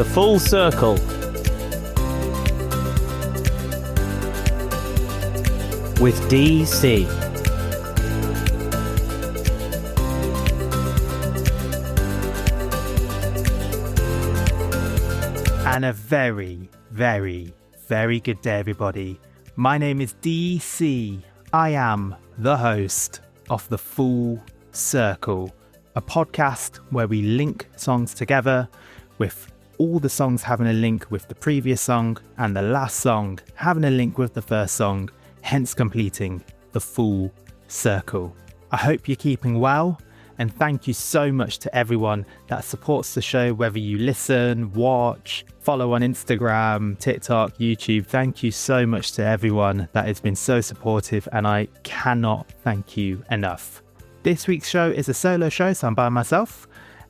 The Full Circle. With DC. And a very, very, very good day, everybody. My name is DC. I am the host of The Full Circle, a podcast where we link songs together with all the songs having a link with the previous song and the last song having a link with the first song, hence completing the full circle. I hope you're keeping well, and thank you so much to everyone that supports the show, whether you listen, watch, follow on Instagram, TikTok, YouTube. Thank you so much to everyone that has been so supportive, and I cannot thank you enough. This week's show is a solo show, so I'm by myself,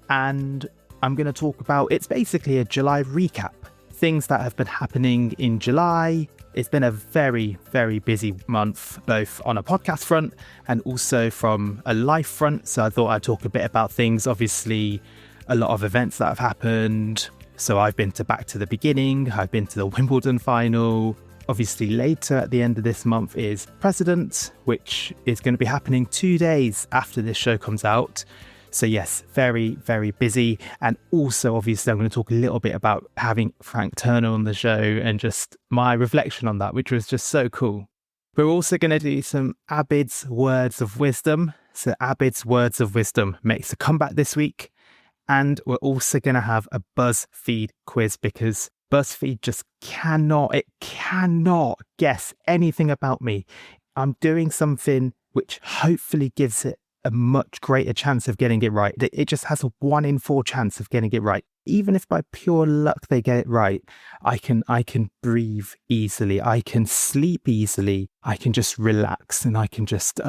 and I'm going to talk about, it's basically a July recap. Things that have been happening in July. It's been a very, very busy month, both on a podcast front and also from a life front. So I thought I'd talk a bit about things. Obviously, a lot of events that have happened. So I've been to Back to the Beginning. I've been to the Wimbledon final. Obviously, later at the end of this month is President, which is going to be happening 2 days after this show comes out. So yes, very, very busy. And also, obviously, I'm going to talk a little bit about having Frank Turner on the show and just my reflection on that, which was just so cool. We're also going to do some Abid's Words of Wisdom. So Abid's Words of Wisdom makes a comeback this week. And we're also going to have a BuzzFeed quiz because BuzzFeed just cannot guess anything about me. I'm doing something which hopefully gives it a much greater chance of getting it right. It just has a 1 in 4 chance of getting it right. Even if by pure luck they get it right, I can breathe easily. I can sleep easily. I can just relax and I can just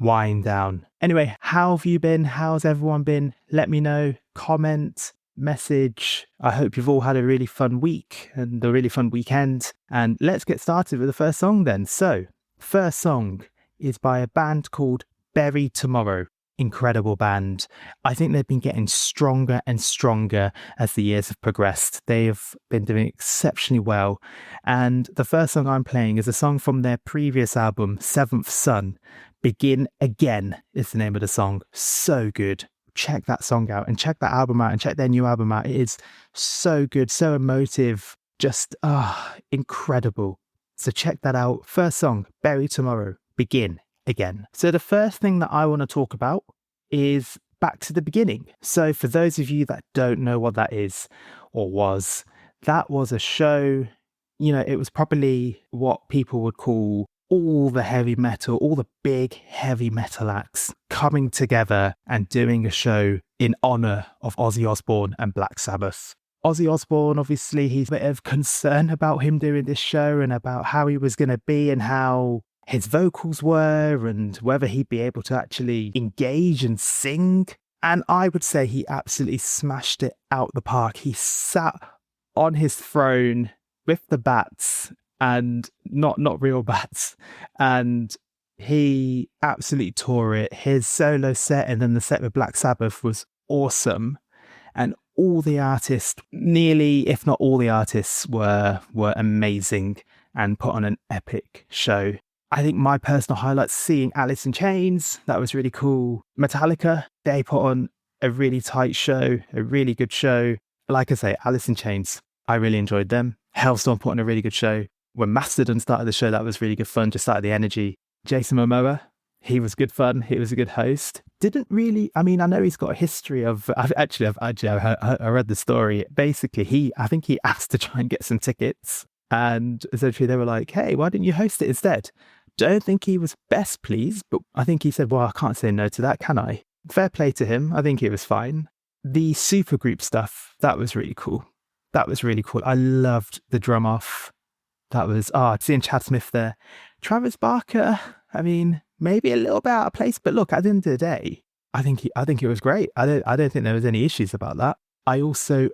wind down. Anyway, how have you been? How's everyone been? Let me know. Comment, message. I hope you've all had a really fun week and a really fun weekend. And let's get started with the first song then. So, first song is by a band called Bury Tomorrow. Incredible band. I think they've been getting stronger and stronger as the years have progressed. They have been doing exceptionally well. And the first song I'm playing is a song from their previous album, Seventh Son. Begin Again is the name of the song. So good. Check that song out and check that album out and check their new album out. It is so good, so emotive, just incredible. So check that out. First song, Bury Tomorrow, Begin Again. So the first thing that I want to talk about is Back to the Beginning. So for those of you that don't know what that is or was, that was a show, it was probably what people would call all the heavy metal, all the big heavy metal acts coming together and doing a show in honor of Ozzy Osbourne and Black Sabbath. Ozzy Osbourne, obviously, he's a bit of concern about him doing this show and about how he was going to be and how his vocals were and whether he'd be able to actually engage and sing. And I would say he absolutely smashed it out the park. He sat on his throne with the bats and not real bats. And he absolutely tore it. His solo set and then the set with Black Sabbath was awesome. And all the artists, nearly, if not all the artists, were amazing and put on an epic show. I think my personal highlights, seeing Alice in Chains, that was really cool. Metallica, they put on a really tight show, a really good show. Like I say, Alice in Chains, I really enjoyed them. Hellstorm put on a really good show. When Mastodon started the show, that was really good fun, just started the energy. Jason Momoa, he was good fun. He was a good host. Didn't really, I know he's got a history of, I read the story. Basically, I think he asked to try and get some tickets. And essentially they were like, hey, why didn't you host it instead? Don't think he was best pleased, but I think he said, well, I can't say no to that, can I? Fair play to him. I think it was fine. The supergroup stuff, that was really cool. I loved the drum off. That was, seeing Chad Smith there. Travis Barker, maybe a little bit out of place, but look, at the end of the day, I think it was great. I don't think there was any issues about that. I also,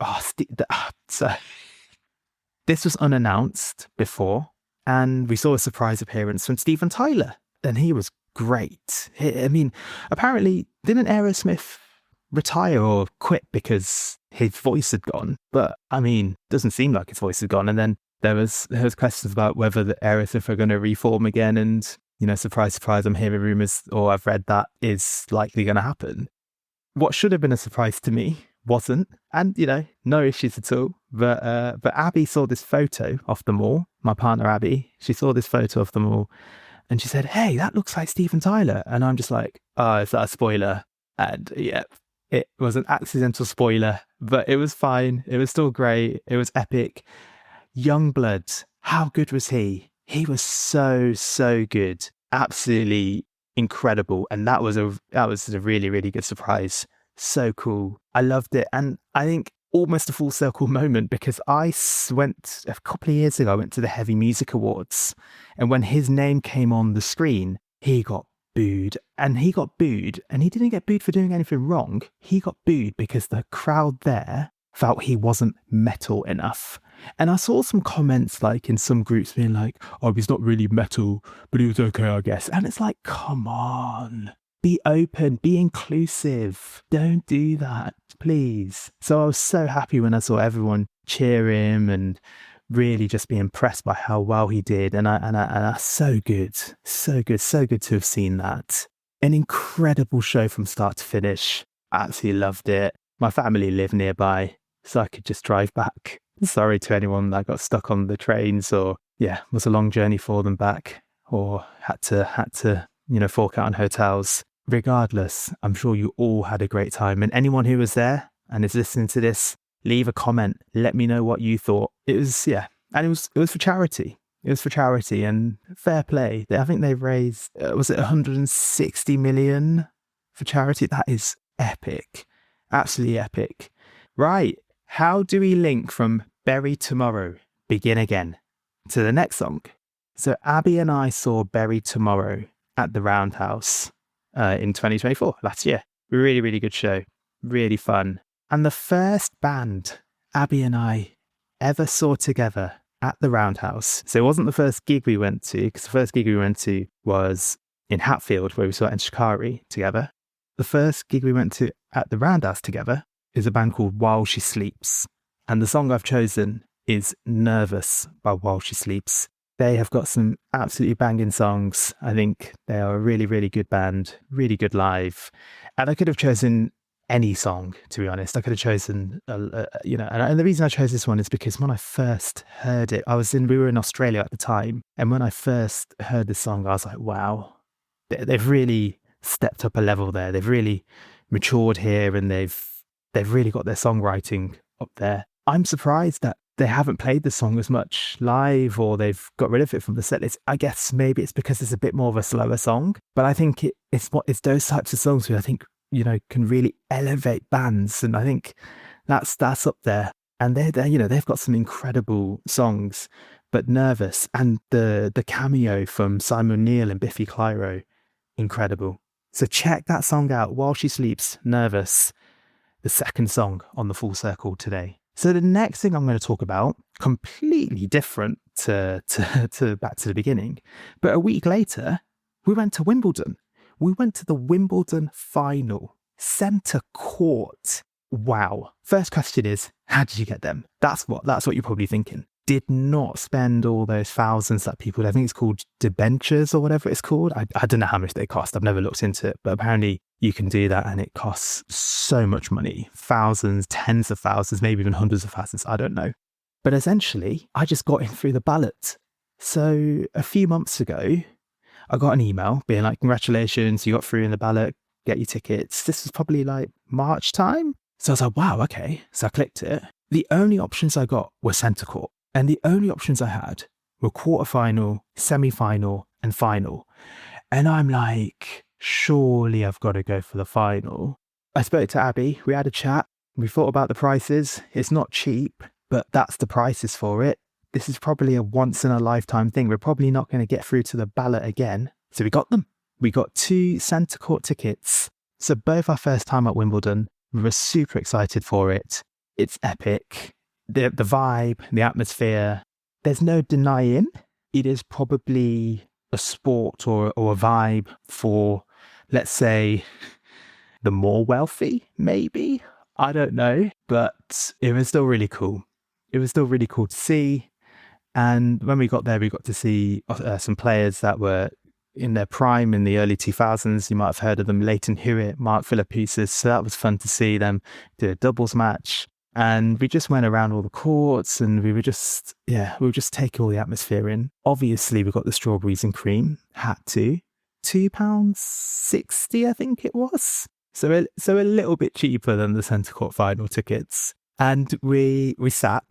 this was unannounced before. And we saw a surprise appearance from Steven Tyler, and he was great. Apparently, didn't Aerosmith retire or quit because his voice had gone. But I mean, doesn't seem like his voice had gone. And then there was questions about whether the Aerosmith are going to reform again. And, you know, surprise, surprise, I'm hearing rumors, or I've read that is likely going to happen. What should have been a surprise to me wasn't, and, you know, no issues at all. But Abby saw this photo of them all. My partner Abby, she saw this photo of them all, and she said, "Hey, that looks like Steven Tyler." And I'm just like, "Oh, is that a spoiler?" And yeah, it was an accidental spoiler, but it was fine. It was still great. It was epic. Youngblood, how good was he? He was so good. Absolutely incredible. And that was a really, really good surprise. So cool. I loved it. And I think almost a full circle moment, because I went a couple of years ago, I went to the Heavy Music Awards, and when his name came on the screen, he got booed. And he didn't get booed for doing anything wrong. He got booed because the crowd there felt he wasn't metal enough. And I saw some comments like in some groups being like, "Oh, he's not really metal, but he was okay, I guess." And it's like, come on, be open, be inclusive. Don't do that, please. So I was so happy when I saw everyone cheer him and really just be impressed by how well he did. And I so good to have seen that. An incredible show from start to finish. Absolutely loved it. My family live nearby, so I could just drive back. Sorry to anyone that got stuck on the trains, or was a long journey for them back, or had to fork out on hotels. Regardless, I'm sure you all had a great time, and anyone who was there and is listening to this, leave a comment. Let me know what you thought. It was and it was for charity. It was for charity, and fair play. I think they've raised was it 160 million for charity? That is epic, absolutely epic. Right. How do we link from Bury Tomorrow, Begin Again to the next song? So Abby and I saw Bury Tomorrow at the Roundhouse in 2024, last year. Really, really good show. Really fun. And the first band Abby and I ever saw together at the Roundhouse. So it wasn't the first gig we went to, because the first gig we went to was in Hatfield, where we saw Shikari together. The first gig we went to at the Roundhouse together is a band called While She Sleeps. And the song I've chosen is Nervous by While She Sleeps. They have got some absolutely banging songs. I think they are a really, really good band, really good live. And I could have chosen any song, to be honest. I could have chosen, and the reason I chose this one is because when I first heard it, we were in Australia at the time. And when I first heard this song, I was like, wow, they've really stepped up a level there. They've really matured here, and they've really got their songwriting up there. I'm surprised that they haven't played the song as much live, or they've got rid of it from the set list. I guess maybe it's because it's a bit more of a slower song, but I think it's those types of songs who I think, can really elevate bands. And I think that's up there. And they've got some incredible songs, but Nervous and the cameo from Simon Neil and Biffy Clyro, incredible. So check that song out, While She Sleeps, Nervous. The second song on the Full Circle today. So the next thing I'm going to talk about, completely different to back to the beginning, but a week later, we went to Wimbledon. We went to the Wimbledon final, centre court. Wow. First question is, how did you get them? That's what you're probably thinking. Did not spend all those thousands that people, I think it's called debentures or whatever it's called. I don't know how much they cost. I've never looked into it, but apparently you can do that and it costs so much money. Thousands, tens of thousands, maybe even hundreds of thousands. I don't know. But essentially, I just got in through the ballot. So a few months ago, I got an email being like, congratulations, you got through in the ballot, get your tickets. This was probably like March time. So I was like, wow, okay. So I clicked it. The only options I got were centre court. And the only options I had were quarterfinal, semi-final, and final. And I'm like, surely I've got to go for the final. I spoke to Abby. We had a chat. We thought about the prices. It's not cheap, but that's the prices for it. This is probably a once in a lifetime thing. We're probably not going to get through to the ballot again. So we got them. We got 2 centre court tickets. So both our first time at Wimbledon. We were super excited for it. It's epic. The vibe, the atmosphere, there's no denying it is probably a sport or a vibe for, let's say, the more wealthy, maybe. I don't know, but it was still really cool. It was still really cool to see. And when we got there, we got to see some players that were in their prime in the early 2000s. You might have heard of them, Leighton Hewitt, Mark Philippoussis. So that was fun to see them do a doubles match. And we just went around all the courts and we were just taking all the atmosphere in. Obviously, we got the strawberries and cream, had to. £2.60, I think it was. So a little bit cheaper than the centre court final tickets. And we sat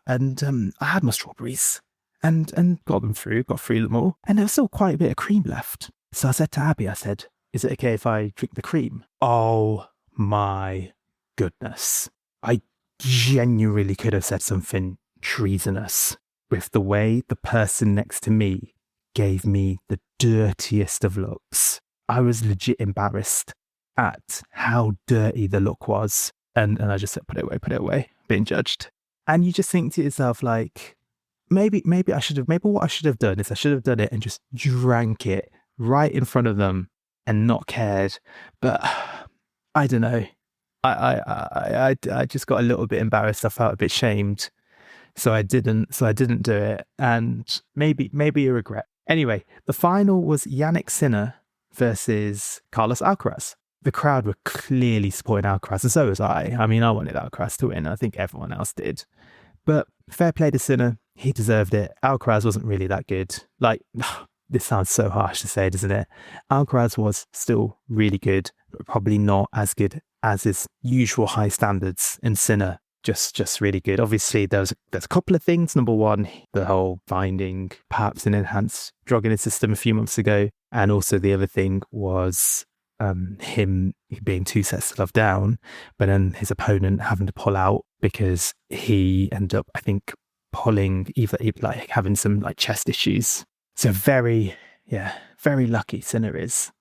and I had my strawberries and got through them all. And there was still quite a bit of cream left. So I said to Abby, is it okay if I drink the cream? Oh my goodness. I genuinely could have said something treasonous with the way the person next to me gave me the dirtiest of looks. I was legit embarrassed at how dirty the look was. And I just said, put it away, being judged. And you just think to yourself, like, maybe what I should have done is I should have done it and just drank it right in front of them and not cared. But I don't know. I just got a little bit embarrassed. I felt a bit shamed. So I didn't do it. And maybe a regret. Anyway, the final was Yannick Sinner versus Carlos Alcaraz. The crowd were clearly supporting Alcaraz, and so was I. I mean, I wanted Alcaraz to win. I think everyone else did. But fair play to Sinner. He deserved it. Alcaraz wasn't really that good. Like, this sounds so harsh to say, doesn't it? Alcaraz was still really good, but probably not as good as his usual high standards. And Sinner, just really good. Obviously, there's a couple of things. Number one, the whole finding perhaps an enhanced drug in his system a few months ago. And also the other thing was him being 2 sets to love down, but then his opponent having to pull out because he ended up, I think, pulling either like having some like chest issues. So very lucky Sinner is.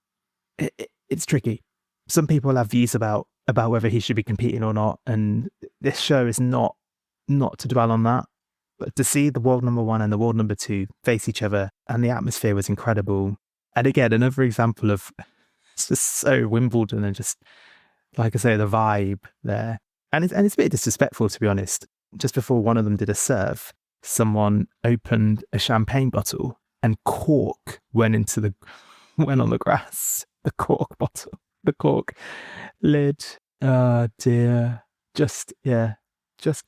It's tricky. Some people have views about whether he should be competing or not, and this show is not to dwell on that. But to see the world number one and the world number two face each other, and the atmosphere was incredible. And again, another example of it's just so Wimbledon and just, like I say, the vibe there. And it's a bit disrespectful, to be honest. Just before one of them did a serve, someone opened a champagne bottle and cork went on the grass. The cork bottle, the cork lid. Oh dear. Just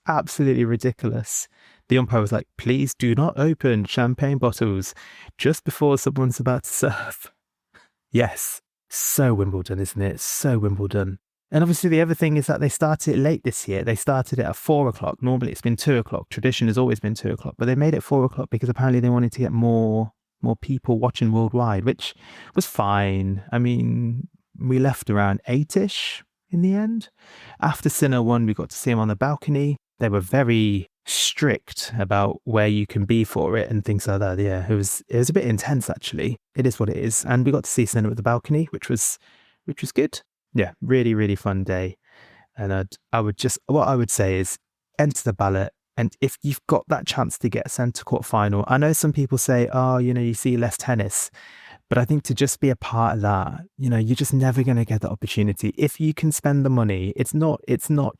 absolutely ridiculous. The umpire was like, please do not open champagne bottles just before someone's about to serve. Yes. So Wimbledon, isn't it? So Wimbledon. And obviously the other thing is that they started it late this year. They started it at 4:00. Normally it's been 2:00. Tradition has always been 2:00, but they made it 4:00 because apparently they wanted to get more people watching worldwide, which was fine. I mean, we left around 8ish in the end. After Sinner won, we got to see him on the balcony. They were very strict about where you can be for it and things like that. Yeah, it was a bit intense actually. It is what it is. And we got to see Sinner at the balcony, which was good. Yeah, really, really fun day. And what I would say is enter the ballot. And if you've got that chance to get a centre court final, I know some people say, oh, you see less tennis. But I think to just be a part of that, you're just never going to get the opportunity. If you can spend the money, it's not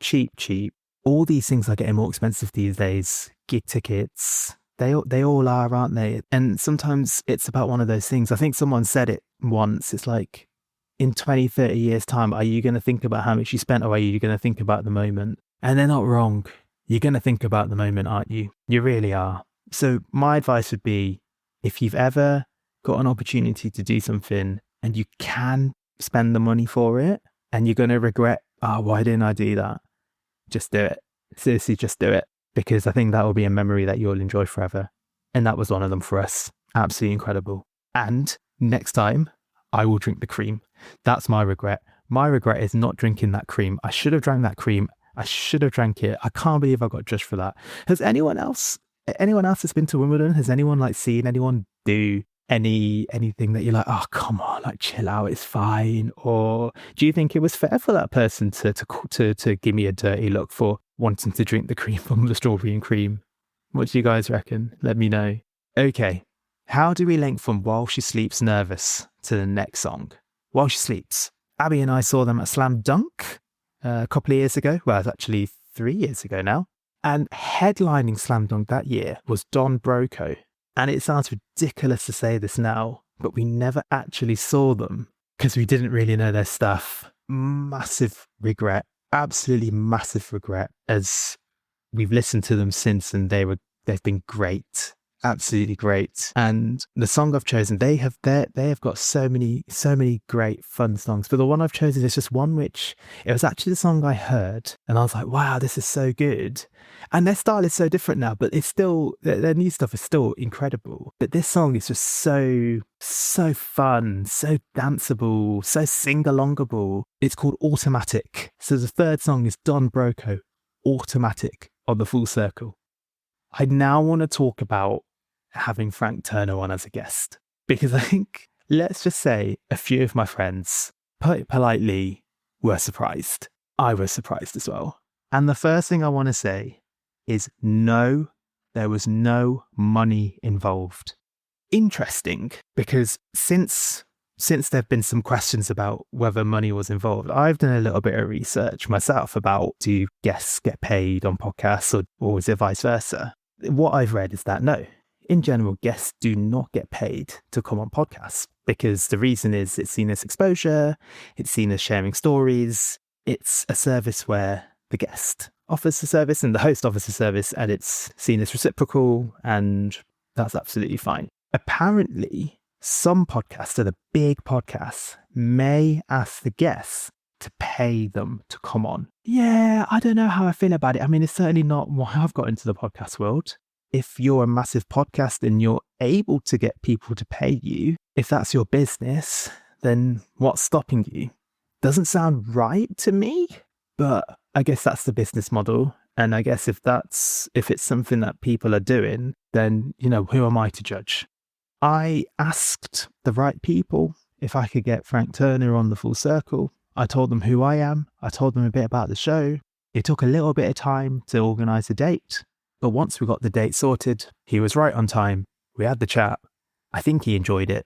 cheap. All these things are getting more expensive these days. Gig tickets, they all are, aren't they? And sometimes it's about one of those things. I think someone said it once. It's like, in 20, 30 years' time, are you going to think about how much you spent, or are you going to think about the moment? And they're not wrong. You're going to think about the moment, aren't you? You really are. So my advice would be, if you've ever got an opportunity to do something and you can spend the money for it and you're going to regret, why didn't I do that? Just do it. Seriously, just do it. Because I think that will be a memory that you'll enjoy forever. And that was one of them for us. Absolutely incredible. And next time, I will drink the cream. That's my regret. My regret is not drinking that cream. I should have drank that cream. I should have drank it. I can't believe I got judged for that. Has anyone else that's been to Wimbledon, has anyone seen anyone do anything that you're like, oh, come on, chill out, it's fine? Or do you think it was fair for that person to give me a dirty look for wanting to drink the cream from the strawberry and cream? What do you guys reckon? Let me know. Okay, how do we link from While She Sleeps Nervous to the next song? While She Sleeps. Abby and I saw them at Slam Dunk a couple of years ago. Well, it's actually 3 years ago now. And headlining Slam Dunk that year was Don Broco. And it sounds ridiculous to say this now, but we never actually saw them because we didn't really know their stuff. Massive regret, absolutely massive regret, as we've listened to them since and they've been great. Absolutely great. And the song I've chosen, they have got so many great fun songs. But the one I've chosen is just one which, it was actually the song I heard and I was like, wow, this is so good. And their style is so different now, but it's still, their new stuff is still incredible. But this song is just so fun, so danceable, so sing-alongable. It's called Automatic. So the third song is Don Broco, Automatic, on the Full Circle. I now want to talk about having Frank Turner on as a guest, because I think, let's just say, a few of my friends, put it politely, were surprised. I was surprised as well. And the first thing I want to say is no, there was no money involved. Interesting, because since there have been some questions about whether money was involved, I've done a little bit of research myself about, do guests get paid on podcasts or is it vice versa? What I've read is that no, in general, guests do not get paid to come on podcasts, because the reason is it's seen as exposure, it's seen as sharing stories, it's a service where the guest offers the service and the host offers the service, and it's seen as reciprocal, and that's absolutely fine. Apparently, some podcasts, so the big podcasts, may ask the guests to pay them to come on. Yeah, I don't know how I feel about it. I mean, it's certainly not why I've got into the podcast world. If you're a massive podcast and you're able to get people to pay you, if that's your business, then what's stopping you? Doesn't sound right to me, but I guess that's the business model. And I guess if it's something that people are doing, then, who am I to judge? I asked the right people if I could get Frank Turner on the Full Circle. I told them who I am. I told them a bit about the show. It took a little bit of time to organise a date. But once we got the date sorted, he was right on time. We had the chat. I think he enjoyed it.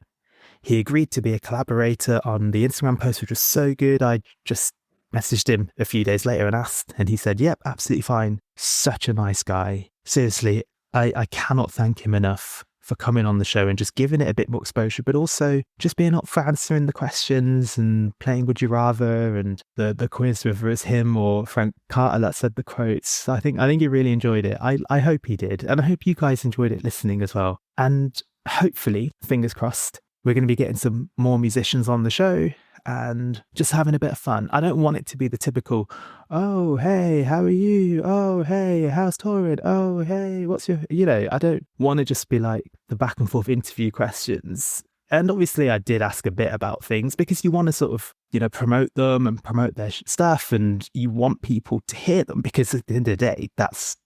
He agreed to be a collaborator on the Instagram post, which was so good. I just messaged him a few days later and asked, and he said, yep, absolutely fine. Such a nice guy. Seriously, I cannot thank him enough for coming on the show and just giving it a bit more exposure, but also just being up for answering the questions and playing Would You Rather and the quiz, whether it's him or Frank Carter that said the quotes. I think he really enjoyed it. I hope he did. And I hope you guys enjoyed it listening as well. And hopefully, fingers crossed, we're going to be getting some more musicians on the show and just having a bit of fun. I don't want it to be the typical, oh, hey, how are you? Oh, hey, how's touring? Oh, hey, what's your, I don't want to just be like the back and forth interview questions. And obviously I did ask a bit about things because you want to sort of, promote them and promote their stuff, and you want people to hear them, because at the end of the day, that's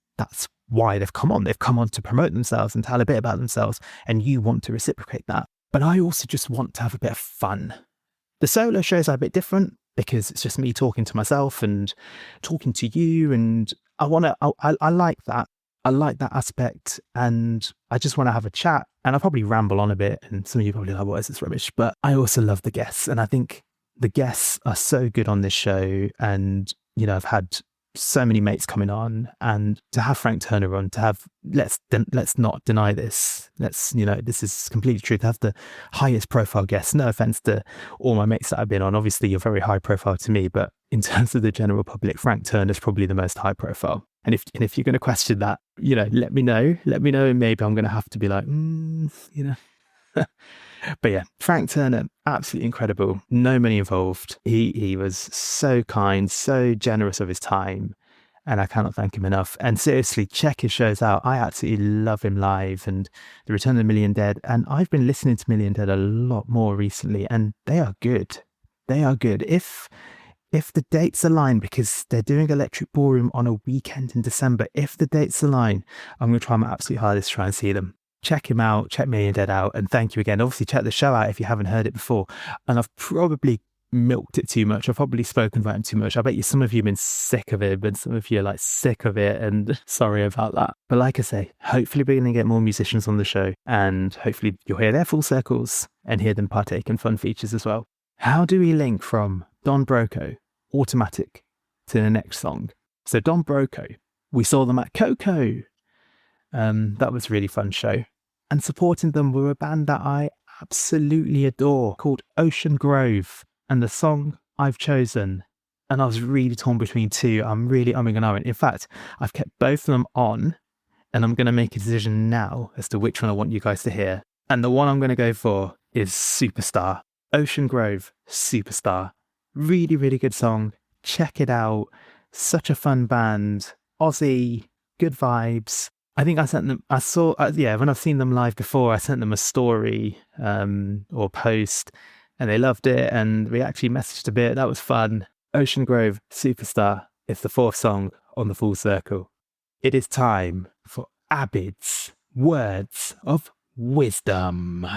why they've come on. They've come on to promote themselves and tell a bit about themselves, and you want to reciprocate that. But I also just want to have a bit of fun. The solo shows are a bit different because it's just me talking to myself and talking to you, and I like that. I like that aspect, and I just want to have a chat, and I'll probably ramble on a bit, and some of you probably like, what is this rubbish? But I also love the guests, and I think the guests are so good on this show, and I've had so many mates coming on, and to have Frank Turner on, to have, let's not deny this, this is completely true, to have the highest profile guest. No offense to all my mates that I've been on, obviously you're very high profile to me, but in terms of the general public, Frank Turner is probably the most high profile. And if you're going to question that, let me know, and maybe I'm going to have to be like, But yeah, Frank Turner, absolutely incredible. No money involved. He was so kind, so generous of his time, and I cannot thank him enough. And seriously, check his shows out. I absolutely love him live, and The Return of the Million Dead. And I've been listening to Million Dead a lot more recently, and they are good. They are good. If the dates align, because they're doing Electric Ballroom on a weekend in December, if the dates align, I'm going to try my absolute hardest to try and see them. Check him out, check Million Dead out, and thank you again. Obviously, check the show out if you haven't heard it before. And I've probably milked it too much. I've probably spoken about him too much. I bet you some of you have been sick of it, and some of you are like sick of it, and sorry about that. But like I say, hopefully we're going to get more musicians on the show, and hopefully you'll hear their full circles and hear them partake in fun features as well. How do we link from Don Broco, Automatic, to the next song. So Don Broco, we saw them at Coco. That was a really fun show. And supporting them were a band that I absolutely adore called Ocean Grove. And the song I've chosen, and I was really torn between two. I'm really umming and ahhing. In fact, I've kept both of them on, and I'm going to make a decision now as to which one I want you guys to hear. And the one I'm going to go for is Superstar. Ocean Grove, Superstar. Really, really good song. Check it out. Such a fun band. Ozzy, good vibes. I think I sent them, when I've seen them live before, I sent them a story or post, and they loved it, and we actually messaged a bit. That was fun. Ocean Grove, Superstar is the fourth song on the Full Circle. It is time for Abid's Words of Wisdom.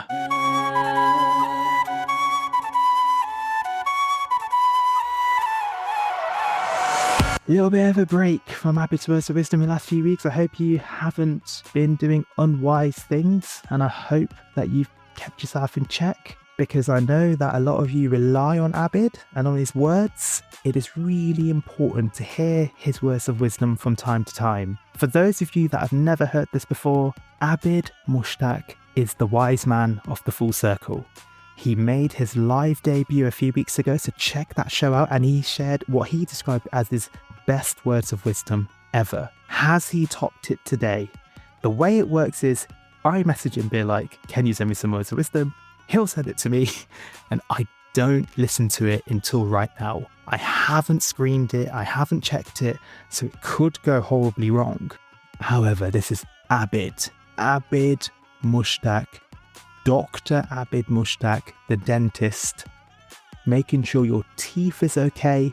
A little bit of a break from Abid's Words of Wisdom in the last few weeks. I hope you haven't been doing unwise things, and I hope that you've kept yourself in check, because I know that a lot of you rely on Abid and on his words. It is really important to hear his words of wisdom from time to time. For those of you that have never heard this before, Abid Mushtaq is the wise man of the Full Circle. He made his live debut a few weeks ago, so check that show out, and he shared what he described as his best words of wisdom ever. Has he topped it today? The way it works is I message him, be like, can you send me some words of wisdom? He'll send it to me, and I don't listen to it until right now. I haven't screened it, I haven't checked it, so it could go horribly wrong. However, this is Abid Mushtaq, Dr. Abid Mushtaq, the dentist, making sure your teeth is okay,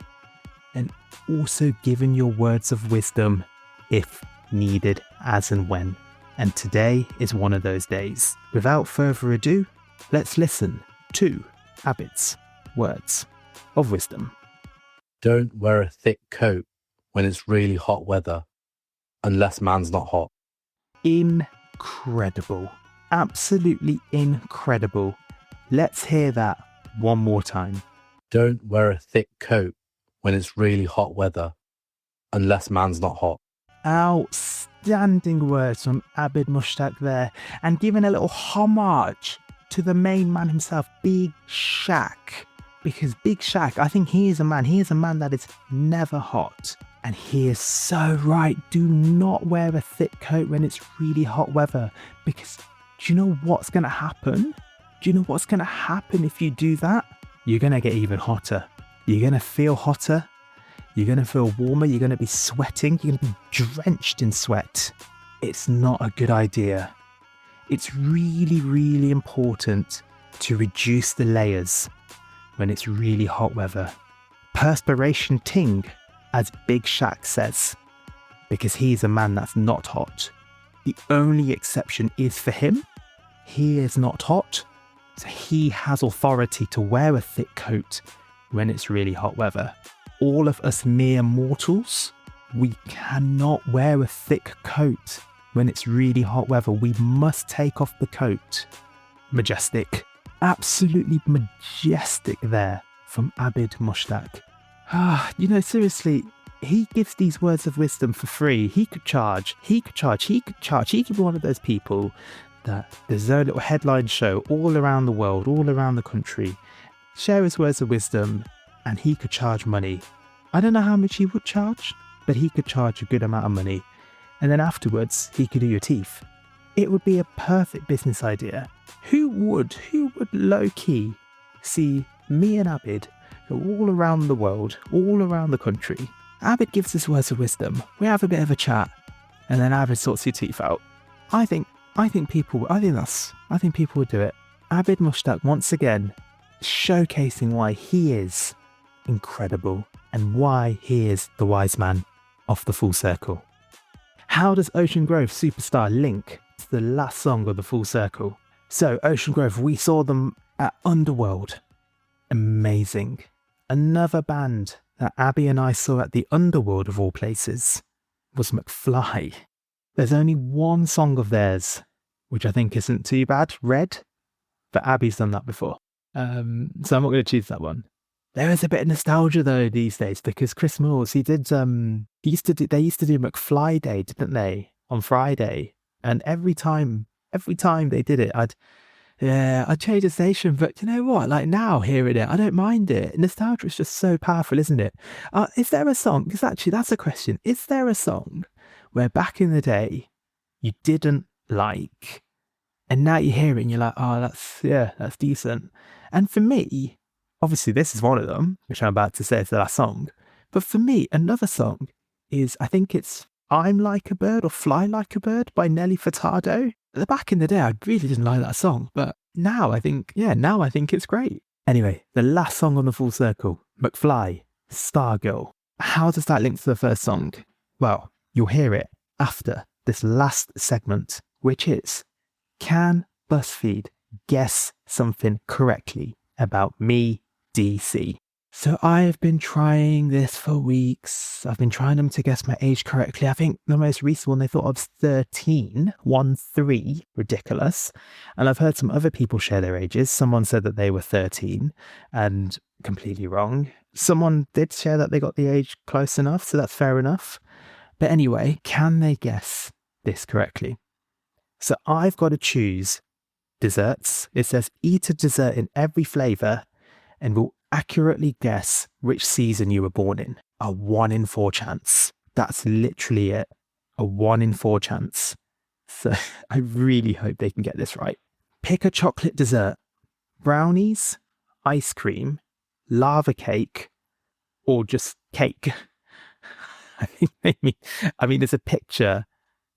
and also giving your words of wisdom if needed, as and when. And today is one of those days. Without further ado, let's listen to Abid's Words of Wisdom. Don't wear a thick coat when it's really hot weather, unless man's not hot. Incredible. Absolutely incredible. Let's hear that one more time. Don't wear a thick coat when it's really hot weather, unless man's not hot. Outstanding words from Abid Mushtaq there, and giving a little homage to the main man himself, Big Shaq. Because Big Shaq, I think he is a man that is never hot. And he is so right. Do not wear a thick coat when it's really hot weather, because do you know what's going to happen? Do you know what's going to happen if you do that? You're going to get even hotter. You're going to feel hotter. You're going to feel warmer. You're going to be sweating. You're going to be drenched in sweat. It's not a good idea. It's really, really important to reduce the layers when it's really hot weather. Perspiration ting, as Big Shaq says, because he's a man that's not hot. The only exception is for him. He is not hot, so he has authority to wear a thick coat when it's really hot weather. All of us mere mortals, we cannot wear a thick coat when it's really hot weather. We must take off the coat. Majestic. Absolutely majestic there from Abid Mushtaq. Seriously, he gives these words of wisdom for free. He could charge. He could be one of those people that there's a little headline show all around the world, all around the country, share his words of wisdom, and he could charge money. I don't know how much he would charge, but he could charge a good amount of money. And then afterwards, he could do your teeth. It would be a perfect business idea. Who would low-key see me and Abid go all around the world, all around the country? Abid gives us words of wisdom. We have a bit of a chat, and then Abid sorts your teeth out. I think people would do it. Abid Mushtaq once again showcasing why he is incredible and why he is the wise man of the Full Circle. How does Ocean Grove Superstar link to the last song of the Full Circle? So Ocean Grove, we saw them at Underworld. Amazing. Another band that Abby and I saw at the Underworld of all places was McFly. There's only one song of theirs, which I think isn't too bad, Red, but Abby's done that before. So I'm not going to choose that one. There is a bit of nostalgia though these days because Chris Moores, they used to do McFly Day, didn't they, on Friday? And every time they did it, I'd change the station, but you know what? Like now hearing it, I don't mind it. Nostalgia is just so powerful, isn't it? Is there a song? Because actually that's a question. Is there a song where back in the day you didn't like, and now you hear it and you're like, oh, that's decent. And for me, obviously this is one of them, which I'm about to say is the last song. But for me, another song is, I think it's I'm Like a Bird or Fly Like a Bird by Nelly Furtado. Back in the day, I really didn't like that song, but now I think it's great. Anyway, the last song on the full circle, McFly, Stargirl. How does that link to the first song? Well, you'll hear it after this last segment, which is, can BuzzFeed guess something correctly about me, DC? So I've been trying this for weeks. I've been trying them to guess my age correctly. I think the most recent one they thought I was 13, 1-3, ridiculous. And I've heard some other people share their ages. Someone said that they were 13 and completely wrong. Someone did share that they got the age close enough, so that's fair enough. But anyway, can they guess this correctly? So I've got to choose desserts. It says eat a dessert in every flavour and will accurately guess which season you were born in. A 1 in 4 chance. That's literally it. A 1 in 4 chance. So I really hope they can get this right. Pick a chocolate dessert. Brownies, ice cream, lava cake, or just cake. I mean, there's a picture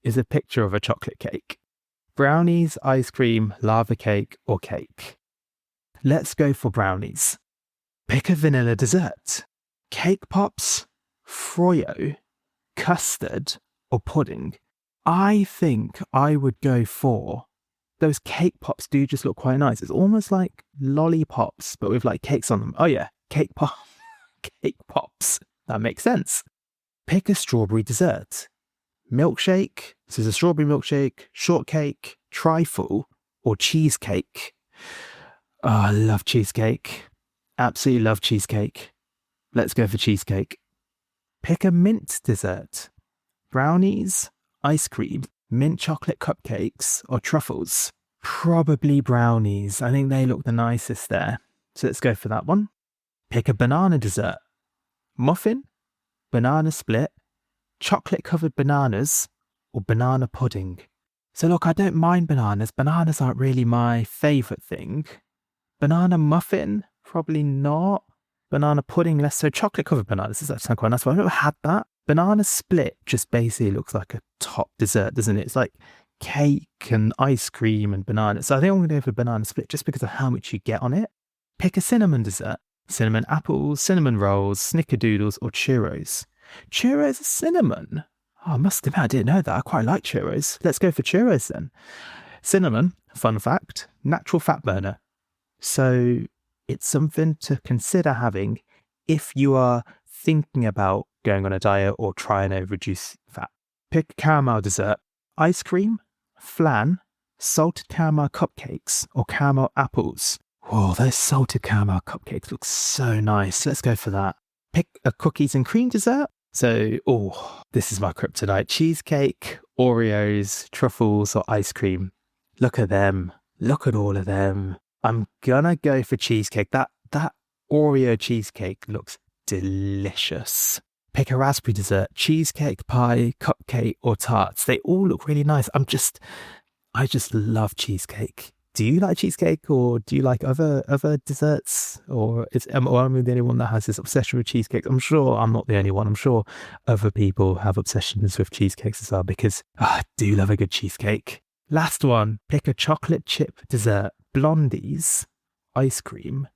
of a chocolate cake. Brownies, ice cream, lava cake, or cake. Let's go for brownies. Pick a vanilla dessert. Cake pops, froyo, custard, or pudding. I think I would go for those cake pops. Do just look quite nice. It's almost like lollipops, but with like cakes on them. Oh yeah, cake pops. That makes sense. Pick a strawberry dessert. Milkshake. This is a strawberry milkshake, shortcake, trifle, or cheesecake. Oh, I love cheesecake. Absolutely love cheesecake. Let's go for cheesecake. Pick a mint dessert. Brownies, ice cream, mint chocolate cupcakes, or truffles. Probably brownies. I think they look the nicest there. So let's go for that one. Pick a banana dessert. Muffin, banana split, chocolate covered bananas, or banana pudding. So look, I don't mind bananas. Bananas aren't really my favourite thing. Banana muffin? Probably not. Banana pudding, less so. Chocolate covered bananas, does that sound quite nice? I've never had that. Banana split just basically looks like a top dessert, doesn't it? It's like cake and ice cream and bananas. So I think I'm going to go for banana split just because of how much you get on it. Pick a cinnamon dessert. Cinnamon apples, cinnamon rolls, snickerdoodles, or churros. Churros are cinnamon? Oh, I must admit, I didn't know that. I quite like churros. Let's go for churros then. Cinnamon, fun fact, natural fat burner. So it's something to consider having if you are thinking about going on a diet or trying to reduce fat. Pick caramel dessert. Ice cream, flan, salted caramel cupcakes, or caramel apples. Whoa, those salted caramel cupcakes look so nice. Let's go for that. Pick a cookies and cream dessert. So, this is my kryptonite. Cheesecake, Oreos, truffles, or ice cream. Look at them. Look at all of them. I'm gonna go for cheesecake. That Oreo cheesecake looks delicious. Pick a raspberry dessert. Cheesecake, pie, cupcake, or tarts. They all look really nice. I just love cheesecake. Do you like cheesecake, or do you like other desserts? Or am I the only one that has this obsession with cheesecake? I'm sure I'm not the only one. I'm sure other people have obsessions with cheesecakes as well, because I do love a good cheesecake. Last one, pick a chocolate chip dessert. Blondies, ice cream,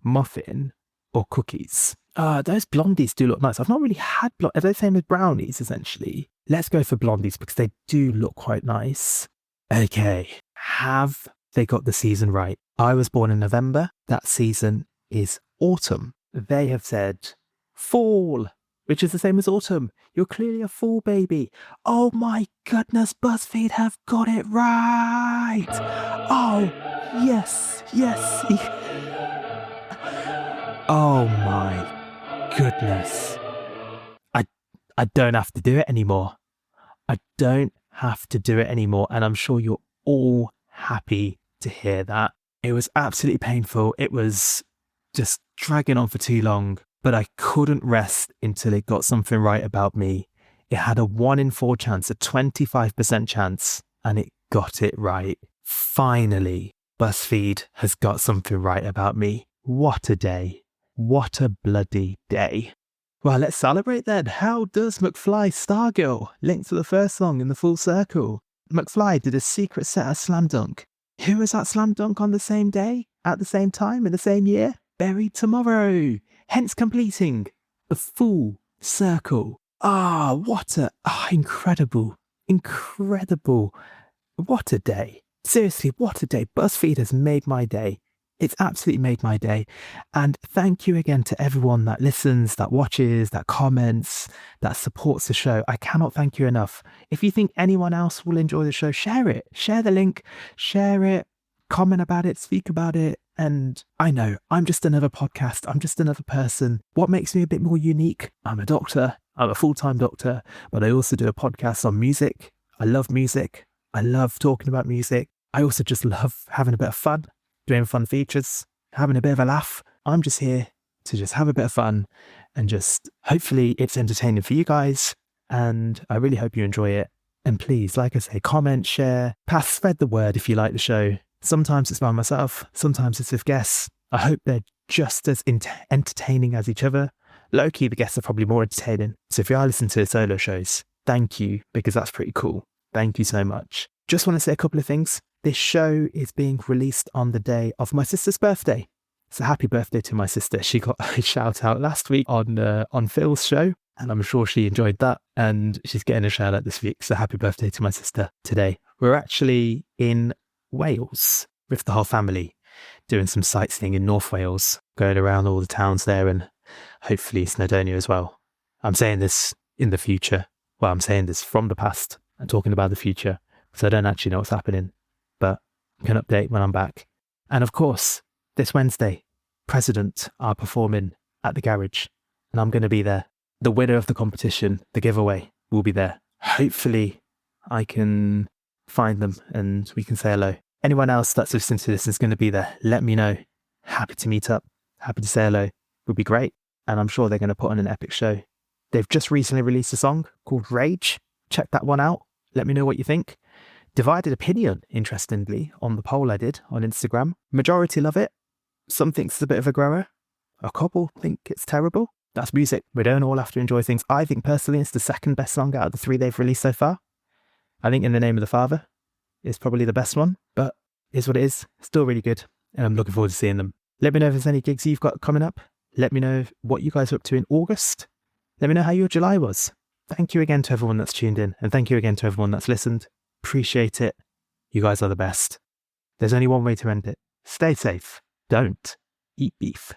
muffin, or cookies. Those blondies do look nice. I've not really had blondies. Are they the same as brownies, essentially? Let's go for blondies because they do look quite nice. Okay, have they got the season right? I was born in November. That season is autumn. They have said fall, which is the same as autumn. You're clearly a fall baby. Oh my goodness, BuzzFeed have got it right. Oh, yes. Oh my goodness. I don't have to do it anymore. I don't have to do it anymore. And I'm sure you're all happy to hear that. It was absolutely painful. It was just dragging on for too long, but I couldn't rest until it got something right about me. It had a 1 in 4 chance, a 25% chance, and it got it right. Finally, BuzzFeed has got something right about me. What a day. What a bloody day. Well, let's celebrate then. How does McFly Stargirl link to the first song in the full circle? McFly did a secret set at Slam Dunk. Who was at Slam Dunk on the same day, at the same time, in the same year? Buried Tomorrow. Hence completing the full circle. Incredible. Incredible. What a day. Seriously, what a day. BuzzFeed has made my day. It's absolutely made my day. And thank you again to everyone that listens, that watches, that comments, that supports the show. I cannot thank you enough. If you think anyone else will enjoy the show, share it. Share the link, share it, comment about it, speak about it. And I know I'm just another podcast. I'm just another person. What makes me a bit more unique? I'm a doctor. I'm a full-time doctor, but I also do a podcast on music. I love music. I love talking about music. I also just love having a bit of fun. Doing fun features, having a bit of a laugh. I'm just here to just have a bit of fun and just hopefully it's entertaining for you guys. And I really hope you enjoy it. And please, like I say, comment, share, spread the word if you like the show. Sometimes it's by myself, sometimes it's with guests. I hope they're just as entertaining as each other. Low-key, the guests are probably more entertaining. So if you are listening to solo shows, thank you, because that's pretty cool. Thank you so much. Just want to say a couple of things. This show is being released on the day of my sister's birthday. So happy birthday to my sister. She got a shout out last week on Phil's show, and I'm sure she enjoyed that. And she's getting a shout out this week. So happy birthday to my sister today. We're actually in Wales with the whole family, doing some sightseeing in North Wales, going around all the towns there and hopefully Snowdonia as well. I'm saying this in the future. Well, I'm saying this from the past and talking about the future, so I don't actually know what's happening. But I can update when I'm back. And of course, this Wednesday, President are performing at the garage, and I'm going to be there. The winner of the competition, the giveaway, will be there. Hopefully, I can find them and we can say hello. Anyone else that's listening to this is going to be there. Let me know. Happy to meet up. Happy to say hello. Would be great. And I'm sure they're going to put on an epic show. They've just recently released a song called Rage. Check that one out. Let me know what you think. Divided opinion, interestingly, on the poll I did on Instagram. Majority love it. Some think it's a bit of a grower. A couple think it's terrible. That's music. We don't all have to enjoy things. I think personally it's the second best song out of the 3 they've released so far. I think In the Name of the Father is probably the best one, but is what it is. Still really good. And I'm looking forward to seeing them. Let me know if there's any gigs you've got coming up. Let me know what you guys are up to in August. Let me know how your July was. Thank you again to everyone that's tuned in. And thank you again to everyone that's listened. Appreciate it. You guys are the best. There's only one way to end it. Stay safe. Don't eat beef.